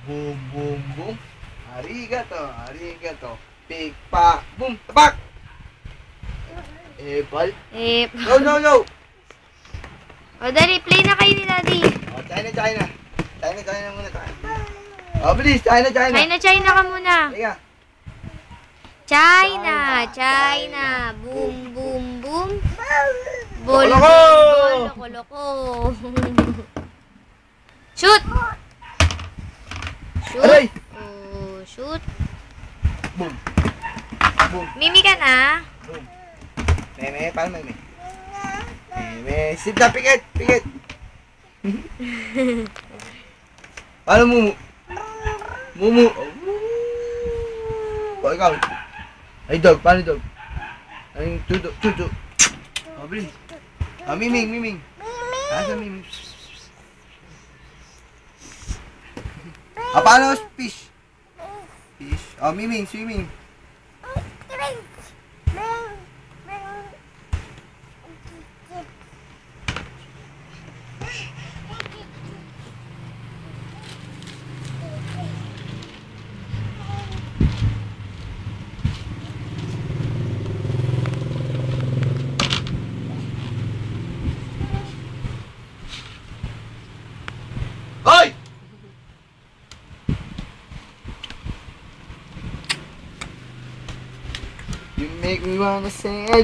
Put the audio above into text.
Boom, boom, boom. Arigato, arigato. Pick, pa, boom, tapak! Apple. No, no, no! O, dali, play na kayo ni Daddy. Oh, China, China. China, China muna tayo. Oh, bilis, China, China. China ka muna. Halika. China, China. Boom, boom, boom. Bol, Loko! bol, loko, loko. Shoot! Shoot. Aray! Oh, shoot. Boom. Boom. Mimi ka na. Boom. Meme, paano meme? Meme, sit na, pikit, pikit. Paano mumu? Mumu. Oh, ikaw. Ay, dog, paano dog? Ay, tudo, tudo. Oh, bilis. Oh, miming, miming. Asa miming? Ah, paano fish? Fish. Oh, miming, swimming. Hoy! You make me wanna say